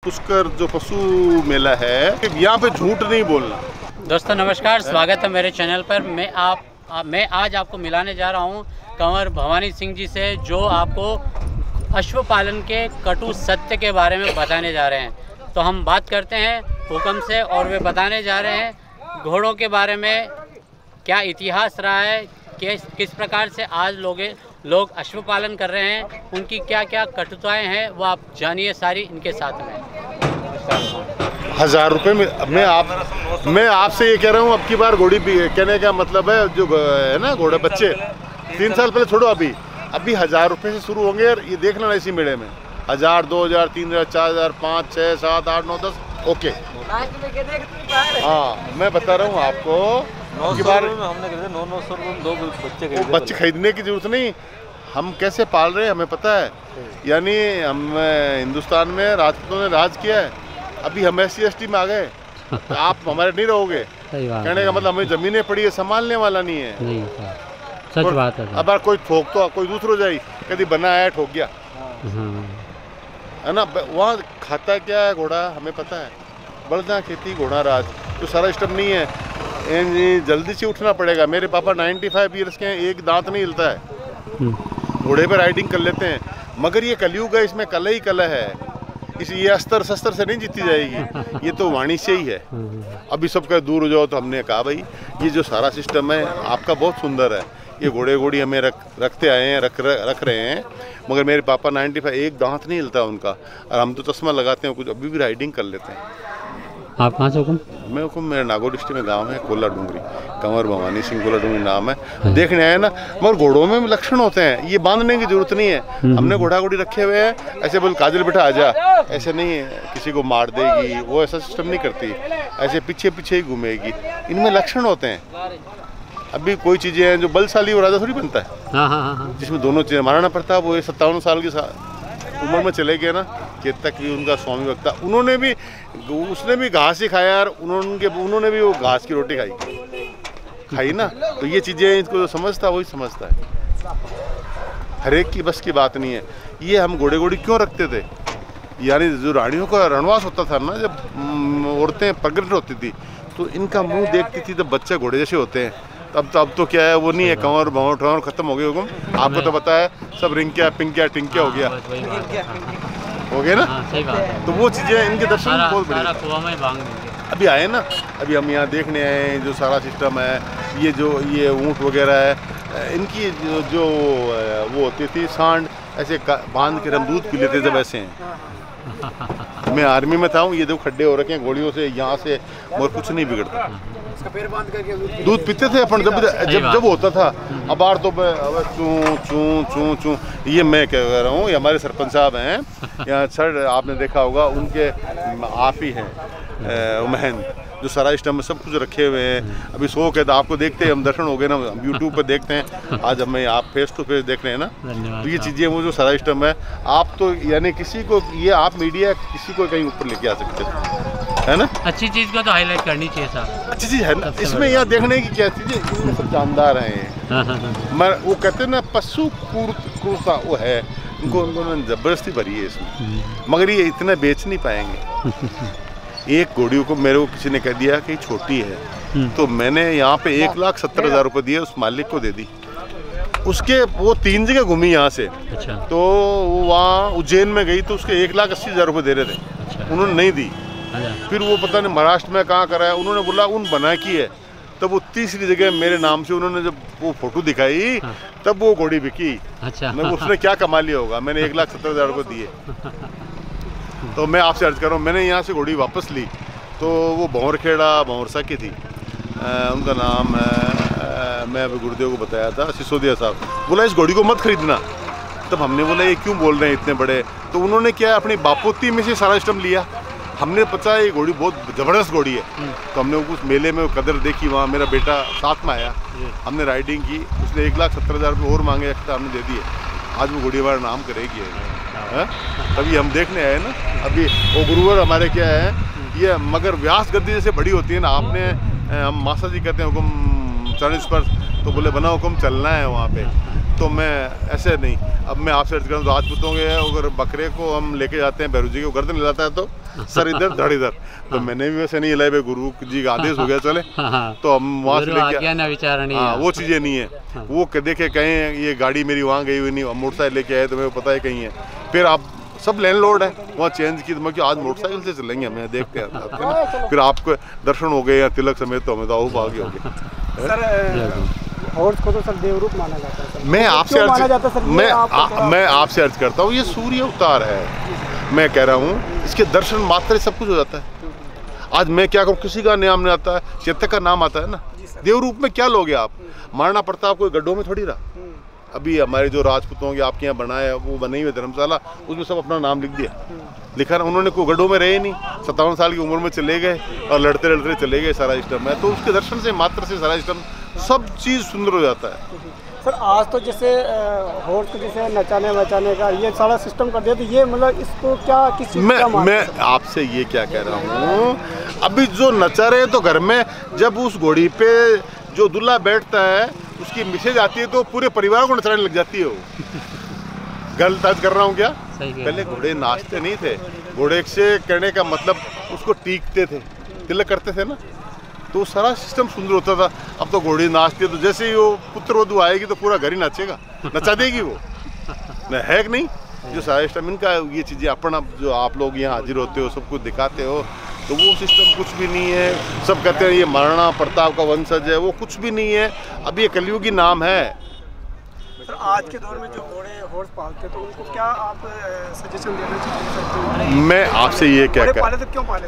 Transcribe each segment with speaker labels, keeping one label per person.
Speaker 1: पुष्कर जो पशु मेला है, यहाँ पे झूठ नहीं बोलना।
Speaker 2: दोस्तों नमस्कार, स्वागत है मेरे चैनल पर। मैं आज आपको मिलाने जा रहा हूँ कंवर भवानी सिंह जी से, जो आपको अश्व पालन के कटु सत्य के बारे में बताने जा रहे हैं। तो हम बात करते हैं हुक्म से, और वे बताने जा रहे हैं घोड़ों के बारे में, क्या इतिहास रहा है, किस प्रकार से आज लोग अश्व पालन कर रहे हैं, उनकी क्या क्या कटुताएं हैं, वो आप जानिए सारी इनके साथ में।
Speaker 1: 1000 रुपये में मैं आपसे ये कह रहा हूँ, अब की बार घोड़ी कहने का मतलब है जो है ना, घोड़े बच्चे 3 साल पहले छोड़ो, अभी 1000 रुपये से शुरू होंगे। यार ये देख लेना इसी मेले में 1000, 2000, 3000, 4000, 5, 6, 7, 8, 9, 10 ओके। हाँ मैं बता रहा हूँ आपको, की बार
Speaker 3: हमने 900 दो
Speaker 1: बच्चे खरीदने की जरूरत नहीं, हम कैसे पाल रहे हैं हमें पता है। यानी हम हिंदुस्तान में राजपूतों ने राज किया है, अभी हम SC/ST में आ गए, तो आप हमारे नहीं रहोगे। कहने का मतलब हमें जमीनें पड़ी है, संभालने वाला नहीं है।
Speaker 2: नहीं सच बात है।
Speaker 1: अब कोई ठोक तो कोई दूसरो जाए, कभी बना आया ठोक गया है ना। वहाँ खाता क्या है घोड़ा हमें पता है, बलदा खेती घोड़ा राज, तो सारा सिस्टम नहीं है। जल्दी से उठना पड़ेगा। मेरे पापा 95 ईयर्स के हैं, एक दांत नहीं हिलता है, घोड़े पे राइडिंग कर लेते हैं। मगर ये कलयुग है, इसमें कला ही कला है, ये अस्त्र शस्त्र से नहीं जीती जाएगी, ये तो वाणी से ही है। अभी सबका दूर हो जाओ, तो हमने कहा भाई ये जो सारा सिस्टम है आपका बहुत सुंदर है, ये घोड़ी हमें रखते आए हैं, रख रहे हैं। मगर मेरे पापा 95, एक दांत नहीं हिलता उनका, और हम तो चश्मा लगाते हैं, कुछ अभी भी राइडिंग कर लेते हैं।
Speaker 2: आप कहाँ से हुकुम?
Speaker 1: मैं हुकुम, मेरा नागौर डिस्ट्रिक्ट में गांव है कोला डूंगरी, कंवर भवानी सिंह कोला डूंगरी नाम है। देखने आए ना, मगर घोड़ों में लक्षण होते हैं, ये बांधने की जरूरत नहीं है। हमने घोड़ा रखे हुए हैं, ऐसे बोल काजल बेटा आजा, ऐसे नहीं है किसी को मार देगी, वो ऐसा सिस्टम नहीं करती, ऐसे पीछे पीछे ही घूमेगी। इनमें लक्षण होते हैं। अभी कोई चीज़ें हैं जो बलशाली और राजा थोड़ी बनता है, जिसमें दोनों चीज़ें। महाराणा प्रताप वो 57 साल की उम्र में चले गए ना, तक भी उनका स्वामी वक्ता, उसने भी घास ही खाया, और उन्होंने भी वो घास की रोटी खाई ना। तो ये चीज़ें इसको जो समझता वही समझता है, हर एक की बस की बात नहीं है। ये हम घोड़ी क्यों रखते थे, यानी जो रानियों का रणवास होता था ना, जब औरतें प्रगट होती थी तो इनका मुंह देखती थी, तो बच्चे घोड़े जैसे होते हैं। अब तो क्या है, वो नहीं है, कंवर भंवर खत्म हो गए हुकुम। आपको तो पता है सब रिंकिया पिंकिया टिंकिया हो गया, हो गया ना।
Speaker 2: सही बात है।
Speaker 1: तो वो चीज़ें इनके दर्शन बहुत बढ़िया अभी आए ना। अभी हम यहाँ देखने आए जो सारा सिस्टम है, ये ऊँट वगैरह है, इनकी जो वो होती थी सांड, ऐसे बांध के हम दूध पी लेते जब ऐसे हैं। मैं आर्मी में था, ये दो खड्डे हो रखे हैं घोड़ियों से, यहाँ से और कुछ नहीं बिगड़ता। दूध पीते थे अपन जब होता था। अब बार तो चू ये मैं कह रहा हूँ, ये हमारे सरपंच साहब हैं यहाँ, सर आपने देखा होगा, उनके आप ही हैं महेंद्र, जो सारा सिस्टम में सब कुछ रखे हुए हैं। अभी शो कहता आपको देखते हैं, हम दर्शन हो गए ना, हम यूट्यूब पर देखते हैं, आज हमें आप फेस टू फेस देख रहे हैं ना। तो ये चीज़ें वो जो सारा सिस्टम है, आप तो यानी किसी को ये आप मीडिया किसी को कहीं ऊपर लेके आ सकते हैं, है ना। अच्छी चीज़ को तो हाईलाइट करनी चाहिए साहब, अच्छी चीज़ है ना। इसमें यहाँ देखने की क्या चीज़ें, इनमें सब जानदार हैं। मगर वो कहते हैं ना पशु क्रूरता वो है, उन्होंने ज़बरदस्ती भरी है इसमें, मगर ये इतना बेच नहीं पाएंगे। एक घोड़ी को मेरे को किसी ने कह दिया कि छोटी है, तो मैंने यहाँ पे 1,70,000 रुपये दिए, उस मालिक को दे दी। उसके वो 3 जगह घूमी यहाँ से। अच्छा। तो वो वहाँ उज्जैन में गई, तो उसके 1,80,000 रुपये दे रहे थे। अच्छा। उन्होंने नहीं दी। अच्छा। फिर वो पता नहीं महाराष्ट्र में कहाँ कराया, उन्होंने बोला उन बना की है। तब वो तीसरी जगह मेरे नाम से उन्होंने जब वो फोटो दिखाई, तब वो घोड़ी बिकी। अच्छा। मैं उसने क्या कमा लिया होगा, मैंने 1,70,000 रुपये दिए। तो मैं आपसे अर्ज कर रहा हूँ, मैंने यहाँ से घोड़ी वापस ली, तो वो भंवरखेड़ा भंवरसा की थी, उनका नाम मैं अभी गुरुदेव को बताया था, सिसोदिया साहब। बोला इस घोड़ी को मत खरीदना। तब हमने बोला ये क्यों बोल रहे हैं इतने बड़े, तो उन्होंने क्या अपनी बापोती में से सारा सिस्टम लिया। हमने पता है ये घोड़ी बहुत ज़बरदस्त घोड़ी है, तो हमने उस मेले में कदर देखी, वहाँ मेरा बेटा साथ में आया, हमने राइडिंग की, उसने 1,70,000 रुपये और मांगे, एक्स्ट्रा हमने दे दिए। आज वो घोड़ी हमारा नाम करेगी है। तभी हम देखने आए ना। अभी वो गुरुवर हमारे क्या है, ये मगर व्यास गद्दी जैसे बड़ी होती है ना, आपने हम मासा जी कहते हैं हुकुम चरण स्पर्श, तो बोले बना हुकुम चलना है वहाँ पे। तो मैं ऐसे नहीं, अब मैं आपसे अर्ज करूँ, राजपूतों के अगर बकरे को हम लेके जाते हैं, भैरू जी को गर्दन ले जाता है, तो सर इधर धड़ इधर। तो मैंने भी वैसे नहीं हिलाए भाई, गुरु जी का आदेश हो गया चले तो हम वहाँ से लेके, हाँ वो चीज़ें नहीं है। वो देखे कहें ये गाड़ी मेरी वहाँ गई हुई नहीं, मोटरसाइकिल लेके आए तो मेरे को पता है कहीं है। फिर आप सब लैंडलॉर्ड है वहाँ चेंज की, तो मैं आज मोटरसाइकिल से चलेंगे हमें देखते हैं। फिर आपको दर्शन हो गए या तिलक समेत तो हमें तो आओ आगे हो गए।
Speaker 4: हॉर्स को तो सर देवरूप माना जाता है।
Speaker 1: मैं आपसे मैं आपसे अर्ज करता हूँ, ये सूर्य अवतार है। मैं कह रहा हूँ इसके दर्शन मात्र सब कुछ हो जाता है। आज मैं क्या कहूँ, किसी का नाम नहीं आता है, चेतक का नाम आता है ना। देव रूप में क्या लोगे आप? महाराणा प्रताप कोई गड्ढों में थोड़ी रहा। अभी हमारे जो राजपूतों के आपके यहाँ बनाया वो बनी हुई धर्मशाला, उसमें सब अपना नाम लिख दिया, लिखा ना उन्होंने। कोई गड्ढों में रहे नहीं, 57 साल की उम्र में चले गए और लड़ते लड़ते चले गए। सारा सिस्टम है तो उसके दर्शन से मात्र से सारा सिस्टम सब चीज़ सुंदर हो जाता है।
Speaker 4: सर आज तो जैसे हॉर्स को जैसे नचाने बचाने का ये सारा सिस्टम कर दिया, तो ये मतलब इसको क्या किस चीज़ का
Speaker 1: मैं आपसे ये क्या कह रहा हूँ, अभी जो नचा रहे तो घर में जब उस घोड़ी पे जो दूल्हा बैठता है उसकी मिसेज आती है तो पूरे परिवार को नचाने लग जाती है वो। गलत आज कर रहा हूँ क्या? पहले घोड़े नाचते नहीं थे, घोड़े से कहने का मतलब उसको टीकते थे, तिलक करते थे ना, तो सारा सिस्टम सुंदर होता था। अब तो घोड़ी नाचती है तो जैसे ही वो पुत्रवधू आएगी तो पूरा घर ही नाचेगा, नचा देगी वो, है कि नहीं? जो सारा सिस्टम इनका ये चीज़ें अपना जो आप लोग यहाँ हाजिर होते हो सब कुछ दिखाते हो, तो वो सिस्टम कुछ भी नहीं है। सब कहते हैं ये महाराणा प्रताप का वंशज है, वो कुछ भी नहीं है। अब ये कलयुगी नाम है।
Speaker 4: सर आज के दौर में जो घोड़े हॉर्स पालते हैं तो उनको क्या आप सजेशन देना चाहिए?
Speaker 1: मैं आपसे ये क्या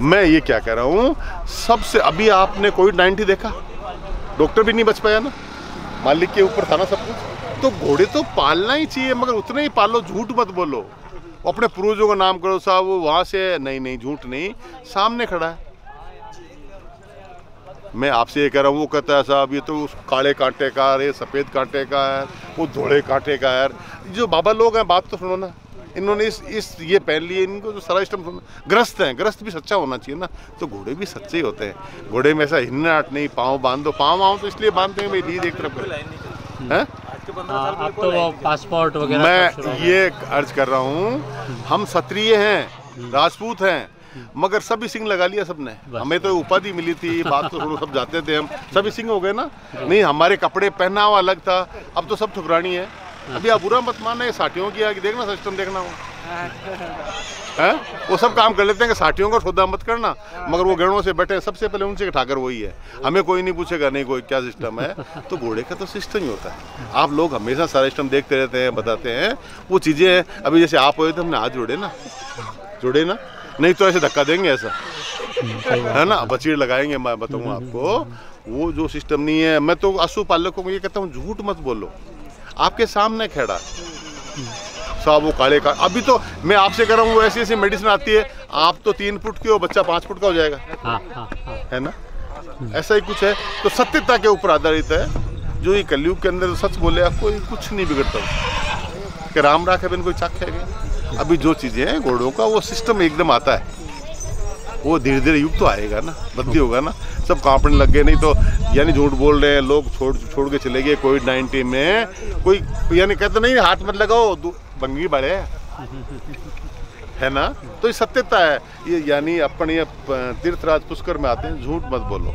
Speaker 1: मैं ये क्या कह रहा हूँ, सबसे अभी आपने कोविड-19 देखा, डॉक्टर भी नहीं बच पाया ना, मालिक के ऊपर था ना सब कुछ। तो घोड़े तो पालना ही चाहिए, मगर उतने ही पालो, झूठ मत बोलो। अपने पूर्वजों का नाम करो साहब, वो वहाँ से नहीं झूठ नहीं, सामने खड़ा है। मैं आपसे ये कह रहा हूँ, वो कहता है साहब ये तो उस काले कांटे का है, सफ़ेद कांटे का है, वो धोले कांटे का है। जो बाबा लोग हैं बात तो सुनो ना, इन्होंने इस ये पहन लिए, इनको जो सारा सिस्टम सुनो। ग्रस्त हैं, ग्रस्त भी सच्चा होना चाहिए ना, तो घोड़े भी सच्चे ही होते हैं। घोड़े में ऐसा हिन्नाट नहीं, पाँव बांध दो, पाँव तो इसलिए बांधते हैं भाई लीज एक तरफ है।
Speaker 2: अब तो वो पासपोर्ट वगैरह
Speaker 1: मैं ये अर्ज कर रहा हूँ, हम क्षत्रिय हैं, राजपूत हैं, मगर सभी सिंह लगा लिया सबने। हमें तो उपाधि मिली थी, बात तो सब जाते थे, हम सभी सिंह हो गए ना। नहीं हमारे कपड़े पहनावा अलग था, अब तो सब ठुकरानी है। अभी आप बुरा मत मानना, ये साठियों की आगे देखना सिस्टम देखना वो है, वो सब काम कर लेते हैं कि साठियों का सौदा मत करना, मगर वो गणों से बैठे सबसे पहले उनसे ठाकर वही है। हमें कोई नहीं पूछेगा नहीं कोई क्या सिस्टम है, तो घोड़े का तो सिस्टम ही होता है। आप लोग हमेशा सारा सिस्टम देखते रहते हैं, बताते हैं वो चीज़ें हैं। अभी जैसे आप हुए थे, हमने हाथ जोड़े ना, नहीं तो ऐसे धक्का देंगे ऐसा है ना, बचीड़ लगाएंगे। मैं बताऊँ आपको, वो जो सिस्टम नहीं है। मैं तो पशु पालकों को ये कहता हूँ, झूठ मत बोलो, आपके सामने खड़ा साहब वो काले का। अभी तो मैं आपसे कह रहा हूँ, वो ऐसी ऐसी मेडिसिन आती है, आप तो 3 फुट के हो, बच्चा 5 फुट का हो जाएगा। है ना, ऐसा ही कुछ है। तो सत्यता के ऊपर आधारित है। जो ये कलयुग के अंदर सच बोले आपको कुछ नहीं बिगड़ता, कि राम राखे बिन कोई चाक है। अभी जो चीज़ें हैं घोड़ों का, वो सिस्टम एकदम आता है, वो धीरे धीरे युग तो आएगा ना, बदली होगा ना, सब कांपने लग गए। नहीं तो यानी झूठ बोल रहे हैं लोग, छोड़ के चले गए कोविड-19 में। कोई यानी कहते नहीं हाथ मत लगाओ, बंगी बड़े है ना, तो ये सत्यता है ये। यानी अपन ये तीर्थराज पुष्कर में आते हैं, झूठ मत बोलो,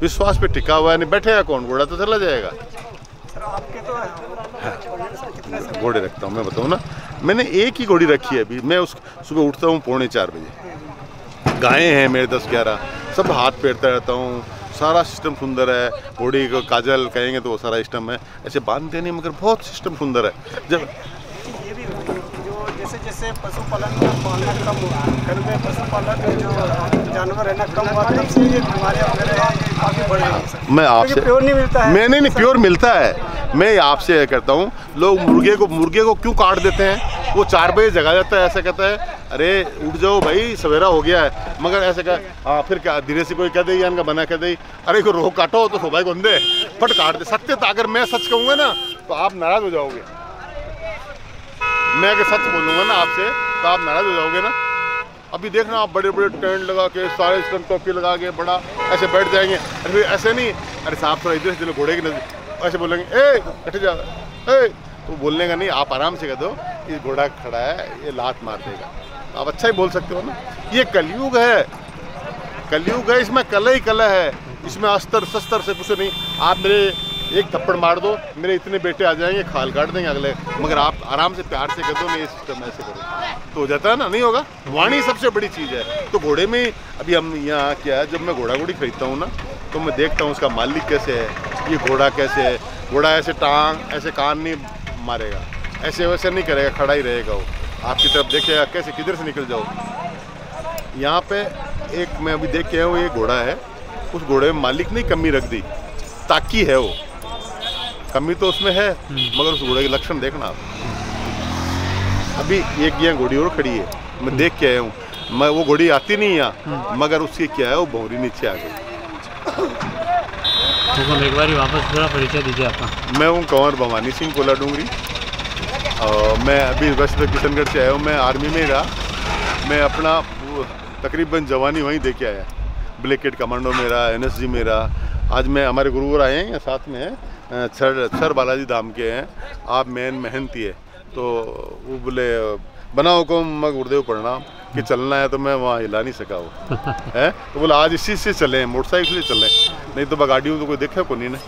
Speaker 1: विश्वास पे टिका हुआ है। नहीं बैठेगा कौन, घोड़ा तो चला जाएगा। घोड़े रखता हूँ मैं, बताऊँ ना, मैंने एक ही घोड़ी रखी है अभी। मैं सुबह उठता हूँ 3:45 बजे, गायें हैं मेरे 10-11, सब हाथ फेरता रहता हूँ। सारा सिस्टम सुंदर है। घोड़ी को काजल कहेंगे तो वो सारा सिस्टम है, ऐसे बांधते नहीं, मगर बहुत सिस्टम सुंदर है। जब
Speaker 4: ये भी जो जैसे पशुपालन पालना कम हुआ, घर में पशुपालन जो जानवर है ना कम हुआ, तब से ये बीमारियाँ वगैरह काफ़ी बढ़ रही है।
Speaker 1: मैं आपसे
Speaker 4: प्योर नहीं मिलता है।
Speaker 1: मैं नहीं प्योर मिलता है। मैं आपसे कहता हूँ, लोग मुर्गे को क्यों काट देते हैं? वो 4 बजे जगा जाता है, ऐसा कहता है अरे उठ जाओ भाई सवेरा हो गया है, मगर ऐसे कहा हाँ, फिर क्या धीरे से कोई कह दे यान का बना कह दे अरे को रोक काटो तो सुबह को अंधे फट काट दे। सत्यता अगर मैं सच कहूँगा ना तो आप नाराज हो जाओगे। मैं अगर सच बोलूँगा ना आपसे तो आप नाराज हो जाओगे ना। अभी देखना आप बड़े बड़े टेंट लगा के सारे इसका टोपी लगा के बड़ा ऐसे बैठ जाएंगे। अरे फिर ऐसे नहीं, अरे साहब थोड़ा इधर से चलो घोड़े की नजर ऐसे बोलेंगे ए हट जा ए, तो बोलने का नहीं, आप आराम से कह दो ये घोड़ा खड़ा है ये लात मार देगा। आप अच्छा ही बोल सकते हो ना। ये कलयुग है, कलयुग है, इसमें कला ही कला है, इसमें अस्तर शस्त्र से कुछ नहीं। आप मेरे एक थप्पड़ मार दो, मेरे इतने बेटे आ जाएंगे, खाल काट देंगे अगले, मगर आप आराम से प्यार से कर दो, मैं ये सिस्टम ऐसे करूँ तो हो जाता है ना, नहीं होगा। वाणी सबसे बड़ी चीज़ है। तो घोड़े में अभी हम यहाँ क्या है, जब मैं घोड़ा घोड़ी खरीदता हूँ ना, तो मैं देखता हूँ उसका मालिक कैसे है, ये घोड़ा कैसे है। घोड़ा ऐसे टांग ऐसे कान नहीं मारेगा, ऐसे वैसे नहीं करेगा, खड़ा ही रहेगा वो, आपकी तरफ देखेगा, कैसे किधर से निकल जाओ। यहाँ पे एक मैं अभी देख के आया हूँ, ये घोड़ा है, उस घोड़े में मालिक ने कमी रख दी, ताकि है वो, कमी तो उसमें है, मगर उस घोड़े के लक्षण देखना आप। अभी एक यहाँ घोड़ी और खड़ी है, मैं देख के आया हूँ, मैं वो घोड़ी आती नहीं यहाँ, मगर उसकी क्या है, वो भौरी नीचे आ गई।
Speaker 2: तो एक बार वापस पूरा परिचय दीजिए आपका।
Speaker 1: मैं हूँ कंवर भवानी सिंह कोला डूंगरी, और मैं अभी वैसे तो किशनगढ़ से आया हूँ, मैं आर्मी में ही रहा, मैं अपना तकरीबन जवानी वहीं दे के आया, ब्लैकेट कमांडो मेरा, NSG मेरा। आज मैं हमारे गुरुवर आए हैं, साथ में हैं सर बालाजी धाम के हैं, आप मेहनती है, तो वो बोले बनाओ को मैं गुरुदेव प्रणाम कि चलना है, तो मैं वहाँ हिला नहीं सका वो है, तो बोला आज इसी से चलें, मोटरसाइकिल से चलें, नहीं तो गाड़ियों तो कोई देखा को नहीं ना।